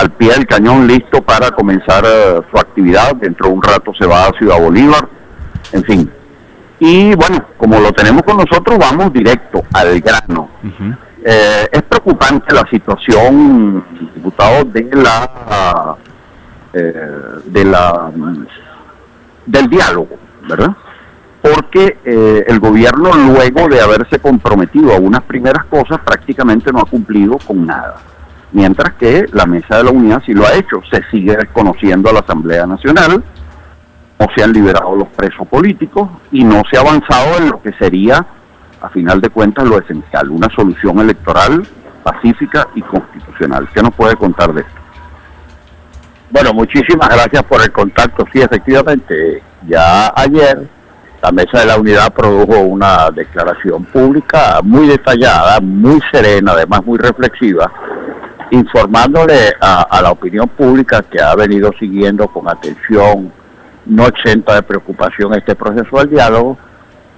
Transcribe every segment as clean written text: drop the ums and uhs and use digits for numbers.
al pie del cañón, listo para comenzar su actividad. Dentro de un rato se va a Ciudad Bolívar, en fin. Y bueno, como lo tenemos con nosotros, vamos directo al grano. Uh-huh. Es preocupante la situación, diputado, del diálogo, ¿verdad? Porque el gobierno, luego de haberse comprometido a unas primeras cosas, prácticamente no ha cumplido con nada. Mientras que la Mesa de la Unidad sí lo ha hecho. Se sigue desconociendo a la Asamblea Nacional, no se han liberado los presos políticos y no se ha avanzado en lo que sería, a final de cuentas, lo esencial, una solución electoral pacífica y constitucional. ¿Qué nos puede contar de esto? Bueno, muchísimas gracias por el contacto. Sí, efectivamente, ya ayer la Mesa de la Unidad produjo una declaración pública muy detallada, muy serena, además muy reflexiva, informándole a la opinión pública que ha venido siguiendo con atención, no exenta de preocupación, este proceso del diálogo,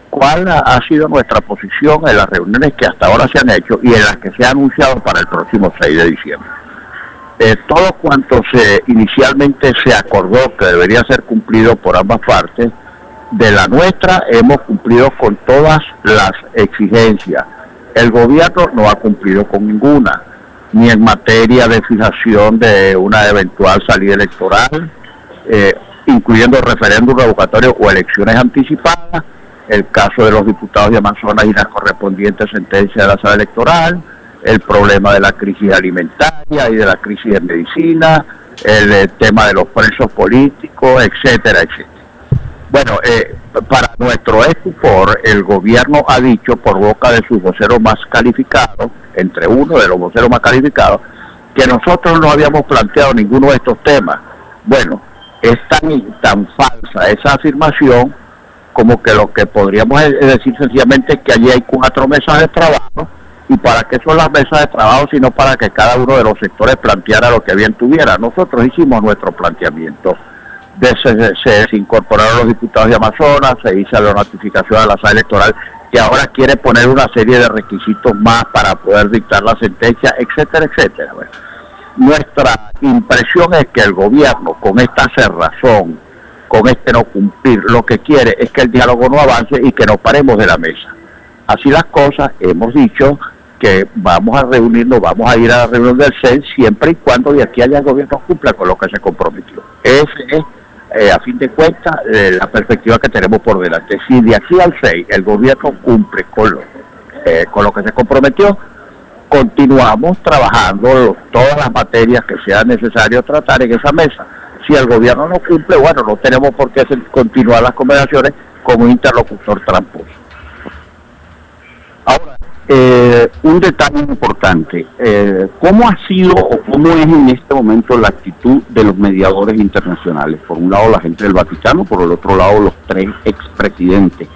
cuál ha sido nuestra posición en las reuniones que hasta ahora se han hecho y en las que se ha anunciado para el próximo 6 de diciembre. Todo cuanto inicialmente se acordó que debería ser cumplido por ambas partes, de la nuestra hemos cumplido con todas las exigencias. El gobierno no ha cumplido con ninguna, ni en materia de fijación de una eventual salida electoral, incluyendo referéndum revocatorio o elecciones anticipadas, el caso de los diputados de Amazonas y las correspondientes sentencias de la sala electoral, el problema de la crisis alimentaria y de la crisis de medicina, el tema de los presos políticos, etcétera, etcétera. Bueno, para nuestro estupor, el gobierno ha dicho por boca de sus voceros más calificados, entre uno de los voceros más calificados, que nosotros no habíamos planteado ninguno de estos temas. Bueno, es tan falsa esa afirmación como que lo que podríamos decir sencillamente es que allí hay 4 mesas de trabajo. ¿Y para qué son las mesas de trabajo? Sino para que cada uno de los sectores planteara lo que bien tuviera. Nosotros hicimos nuestro planteamiento. Se incorporaron los diputados de Amazonas, se hizo la notificación a la sala electoral, que ahora quiere poner una serie de requisitos más para poder dictar la sentencia, etcétera, etcétera. Bueno, nuestra impresión es que el gobierno, con esta cerrazón, con este no cumplir, lo que quiere es que el diálogo no avance y que nos paremos de la mesa. Así las cosas, hemos dicho que vamos a reunirnos, vamos a ir a la reunión del CEN siempre y cuando de aquí allá el gobierno cumpla con lo que se comprometió. Ese es, a fin de cuentas, la perspectiva que tenemos por delante. Si de aquí al 6 el gobierno cumple con lo que se comprometió, continuamos trabajando todas las materias que sea necesario tratar en esa mesa. Si el gobierno no cumple, bueno, no tenemos por qué continuar las conversaciones con un interlocutor tramposo. Ahora, un detalle importante, ¿cómo ha sido o cómo es en este momento la actitud de los mediadores internacionales? Por un lado la gente del Vaticano, por el otro lado los 3 expresidentes.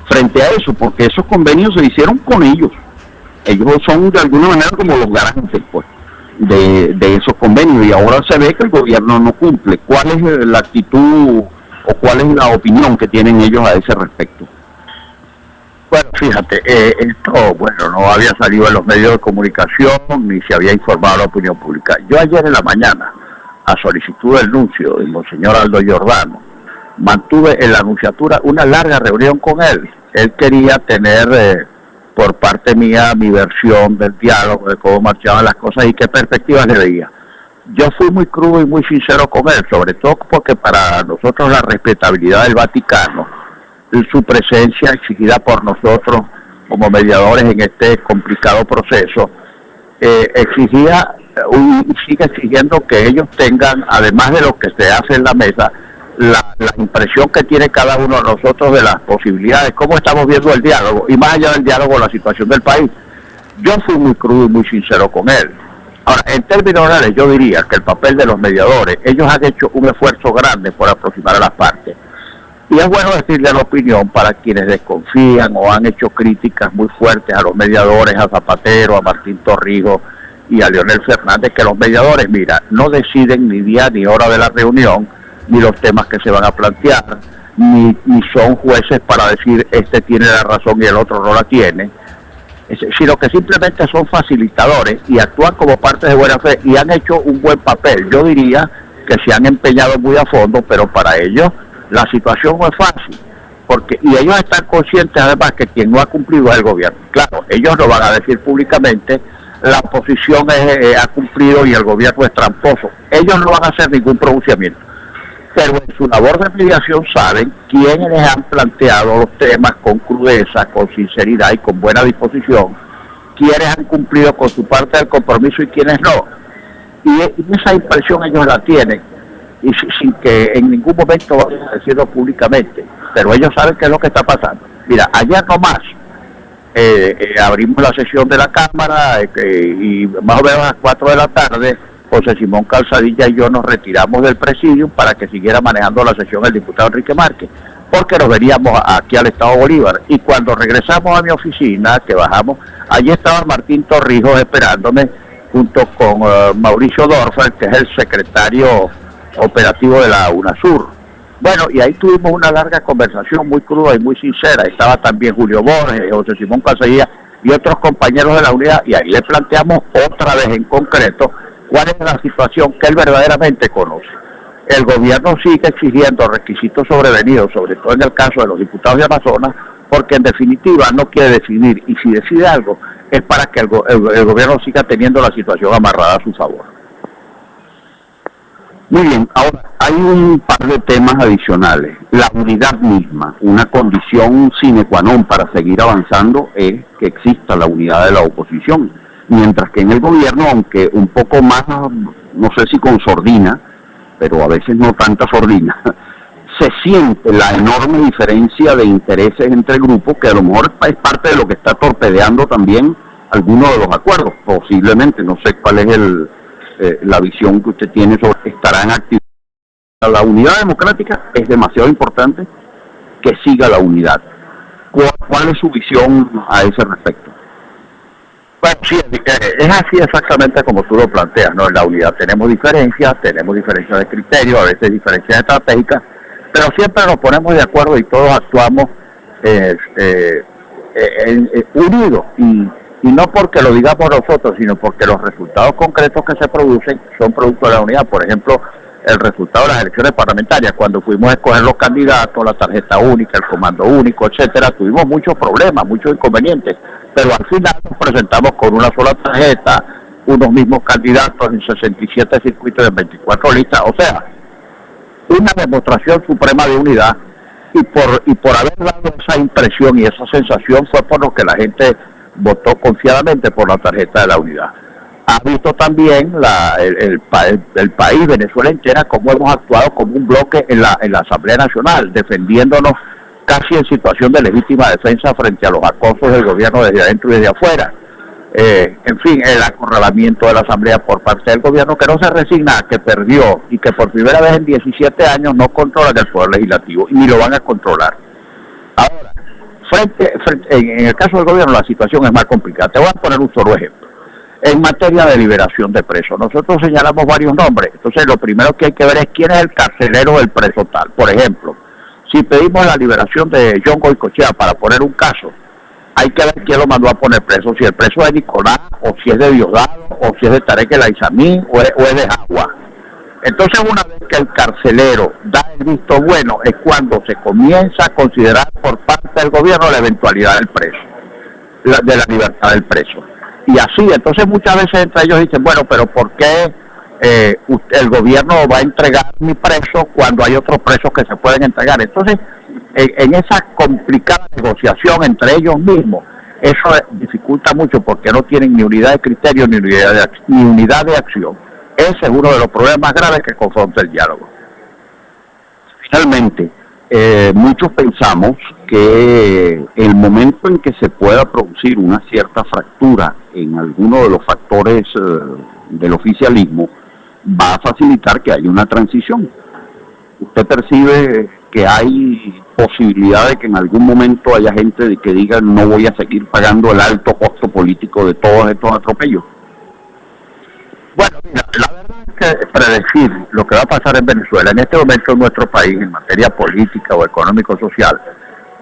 Frente a eso, porque esos convenios se hicieron con ellos. Ellos son de alguna manera como los garantes, pues, de esos convenios, y ahora se ve que el gobierno no cumple. ¿Cuál es la actitud o cuál es la opinión que tienen ellos a ese respecto? Bueno, fíjate, esto, bueno, no había salido en los medios de comunicación ni se había informado a la opinión pública. Yo ayer en la mañana, a solicitud del nuncio, el monseñor Aldo Giordano, mantuve en la nunciatura una larga reunión con él. Él quería tener por parte mía mi versión del diálogo, de cómo marchaban las cosas y qué perspectivas le veía. Yo fui muy crudo y muy sincero con él, sobre todo porque para nosotros la respetabilidad del Vaticano, su presencia exigida por nosotros como mediadores en este complicado proceso, exigía y sigue exigiendo que ellos tengan, además de lo que se hace en la mesa, la impresión que tiene cada uno de nosotros de las posibilidades, cómo estamos viendo el diálogo, y más allá del diálogo, la situación del país. Yo fui muy crudo y muy sincero con él. Ahora, en términos generales, yo diría que el papel de los mediadores, ellos han hecho un esfuerzo grande por aproximar a las partes. Y es bueno decirle la opinión para quienes desconfían o han hecho críticas muy fuertes a los mediadores, a Zapatero, a Martín Torrijos y a Leonel Fernández, que los mediadores, mira, no deciden ni día ni hora de la reunión, ni los temas que se van a plantear, ni son jueces para decir este tiene la razón y el otro no la tiene. sino que simplemente son facilitadores y actúan como parte de buena fe y han hecho un buen papel. Yo diría que se han empeñado muy a fondo, pero para ellos la situación no es fácil, y ellos están conscientes además que quien no ha cumplido es el gobierno. Claro, ellos lo van a decir públicamente, la oposición ha cumplido y el gobierno es tramposo. Ellos no van a hacer ningún pronunciamiento, pero en su labor de mediación saben quiénes han planteado los temas con crudeza, con sinceridad y con buena disposición, quiénes han cumplido con su parte del compromiso y quiénes no. Y esa impresión ellos la tienen, y sin que en ningún momento vayan a decirlo públicamente, pero ellos saben qué es lo que está pasando. Mira, ayer nomás abrimos la sesión de la Cámara y más o menos a las 4 de la tarde José Simón Calzadilla y yo nos retiramos del presidium para que siguiera manejando la sesión el diputado Enrique Márquez, porque nos veníamos aquí al Estado Bolívar. Y cuando regresamos a mi oficina, que bajamos, allí estaba Martín Torrijos esperándome, junto con Mauricio Dorfer, que es el secretario operativo de la UNASUR. Bueno, y ahí tuvimos una larga conversación muy cruda y muy sincera. Estaba también Julio Borges, José Simón Calzadilla y otros compañeros de la unidad, y ahí le planteamos otra vez en concreto cuál es la situación que él verdaderamente conoce. El gobierno sigue exigiendo requisitos sobrevenidos, sobre todo en el caso de los diputados de Amazonas, porque en definitiva no quiere decidir, y si decide algo es para que el gobierno siga teniendo la situación amarrada a su favor. Muy bien, ahora hay un par de temas adicionales. La unidad misma, una condición sine qua non para seguir avanzando es que exista la unidad de la oposición, mientras que en el gobierno, aunque un poco más, no sé si con sordina, pero a veces no tanta sordina, se siente la enorme diferencia de intereses entre grupos, que a lo mejor es parte de lo que está torpedeando también algunos de los acuerdos, posiblemente. No sé cuál es la visión que usted tiene sobre estará en actividad. La unidad democrática es demasiado importante que siga la unidad. ¿Cuál es su visión a ese respecto? Bueno, sí, es así exactamente como tú lo planteas, ¿no? En la unidad tenemos diferencias de criterio, a veces diferencias estratégicas, pero siempre nos ponemos de acuerdo y todos actuamos unidos, y no porque lo digamos nosotros, sino porque los resultados concretos que se producen son producto de la unidad. Por ejemplo, el resultado de las elecciones parlamentarias, cuando fuimos a escoger los candidatos, la tarjeta única, el comando único, etcétera, tuvimos muchos problemas, muchos inconvenientes, pero al final nos presentamos con una sola tarjeta, unos mismos candidatos en 67 circuitos de 24 listas. O sea, una demostración suprema de unidad, y por haber dado esa impresión y esa sensación fue por lo que la gente votó confiadamente por la tarjeta de la unidad. Ha visto también el país, Venezuela entera, cómo hemos actuado como un bloque en la Asamblea Nacional, defendiéndonos casi en situación de legítima defensa frente a los acosos del gobierno desde adentro y desde afuera. En fin, el acorralamiento de la Asamblea por parte del gobierno, que no se resigna, que perdió y que por primera vez en 17 años no controlan el Poder Legislativo, y ni lo van a controlar. Ahora, en el caso del gobierno la situación es más complicada. Te voy a poner un solo ejemplo. En materia de liberación de presos, nosotros señalamos varios nombres. Entonces, lo primero que hay que ver es quién es el carcelero del preso tal. Por ejemplo, si pedimos la liberación de John Goycochea, para poner un caso, hay que ver quién lo mandó a poner preso, si el preso es de Nicolás, o si es de Diosdado, o si es de Tarek El Aizamí, o es de Jagua. Entonces, una vez que el carcelero da el visto bueno, es cuando se comienza a considerar por parte del gobierno la eventualidad del preso, de la libertad del preso. Y así, entonces muchas veces entre ellos dicen, bueno, pero ¿por qué el gobierno va a entregar mi preso cuando hay otros presos que se pueden entregar? Entonces, en esa complicada negociación entre ellos mismos, eso dificulta mucho, porque no tienen ni unidad de criterio ni unidad de acción. Ese es uno de los problemas más graves que confronta el diálogo. Finalmente, muchos pensamos que el momento en que se pueda producir una cierta fractura en alguno de los factores del oficialismo va a facilitar que haya una transición. ¿Usted percibe que hay posibilidad de que en algún momento haya gente que diga no voy a seguir pagando el alto costo político de todos estos atropellos? Bueno, mira, la verdad es que predecir lo que va a pasar en Venezuela en este momento en nuestro país en materia política o económico-social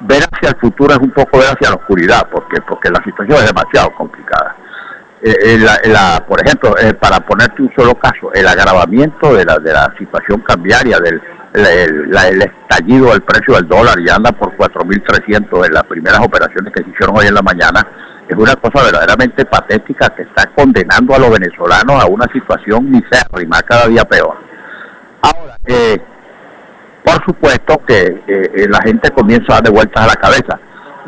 ver hacia el futuro es un poco ver hacia la oscuridad, porque la situación es demasiado complicada. Por ejemplo, para ponerte un solo caso, el agravamiento de la situación cambiaria, el estallido del precio del dólar, ya anda por 4.300 en las primeras operaciones que se hicieron hoy en la mañana, es una cosa verdaderamente patética que está condenando a los venezolanos a una situación misérrima, cada día peor. Ahora, por supuesto que la gente comienza a dar de vueltas a la cabeza.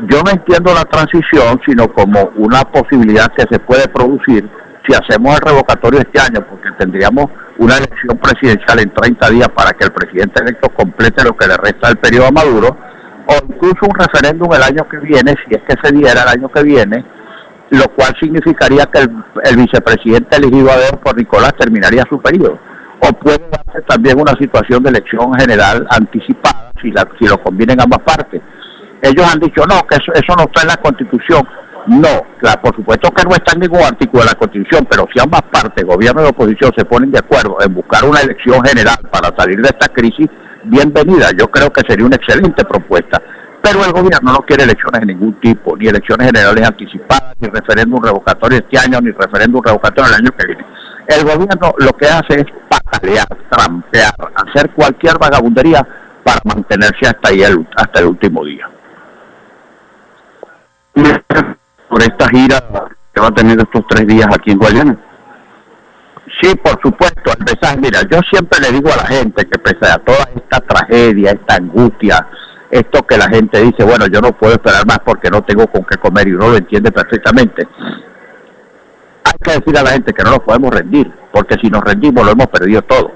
Yo no entiendo la transición, sino como una posibilidad que se puede producir si hacemos el revocatorio este año, porque tendríamos una elección presidencial en 30 días para que el presidente electo complete lo que le resta del periodo a Maduro, o incluso un referéndum el año que viene, si es que se diera el año que viene, lo cual significaría que el vicepresidente elegido a dedo por Nicolás terminaría su periodo. O puede darse también una situación de elección general anticipada, si lo convienen ambas partes. Ellos han dicho, no, que eso no está en la Constitución. No, por supuesto que no está en ningún artículo de la Constitución, pero si ambas partes, gobierno y oposición, se ponen de acuerdo en buscar una elección general para salir de esta crisis, bienvenida. Yo creo que sería una excelente propuesta. Pero el gobierno no quiere elecciones de ningún tipo, ni elecciones generales anticipadas, ni referéndum revocatorio este año, ni referéndum revocatorio el año que viene. El gobierno lo que hace es patalear, trampear, hacer cualquier vagabundería para mantenerse hasta el último día. Por esta gira que va a tener estos 3 días aquí en Guayana. Sí, por supuesto, el mensaje, mira, yo siempre le digo a la gente que pese a toda esta tragedia, esta angustia, esto que la gente dice, bueno, yo no puedo esperar más porque no tengo con qué comer, y uno lo entiende perfectamente. Hay que decir a la gente que no nos podemos rendir, porque si nos rendimos lo hemos perdido todo.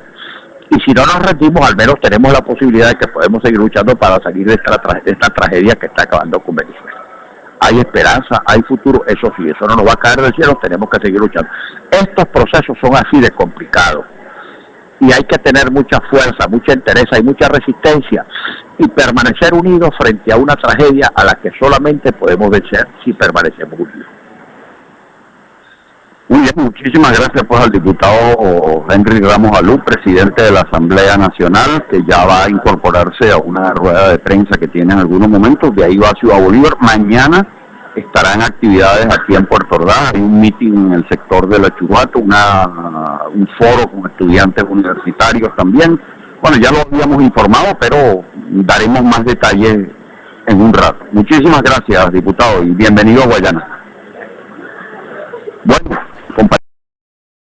Y si no nos rendimos, al menos tenemos la posibilidad de que podemos seguir luchando para salir de esta tragedia que está acabando con Venezuela. Hay esperanza, hay futuro, eso sí, eso no nos va a caer del cielo, tenemos que seguir luchando. Estos procesos son así de complicados y hay que tener mucha fuerza, mucha entereza y mucha resistencia y permanecer unidos frente a una tragedia a la que solamente podemos vencer si permanecemos unidos. Muy bien, muchísimas gracias pues al diputado Henry Ramos Alú, presidente de la Asamblea Nacional, que ya va a incorporarse a una rueda de prensa que tiene en algunos momentos, de ahí va a Ciudad Bolívar. Mañana estará en actividades aquí en Puerto Ordaz, hay un meeting en el sector de La Churrata, un foro con estudiantes universitarios también. Bueno, ya lo habíamos informado, pero daremos más detalles en un rato. Muchísimas gracias, diputado, y bienvenido a Guayana.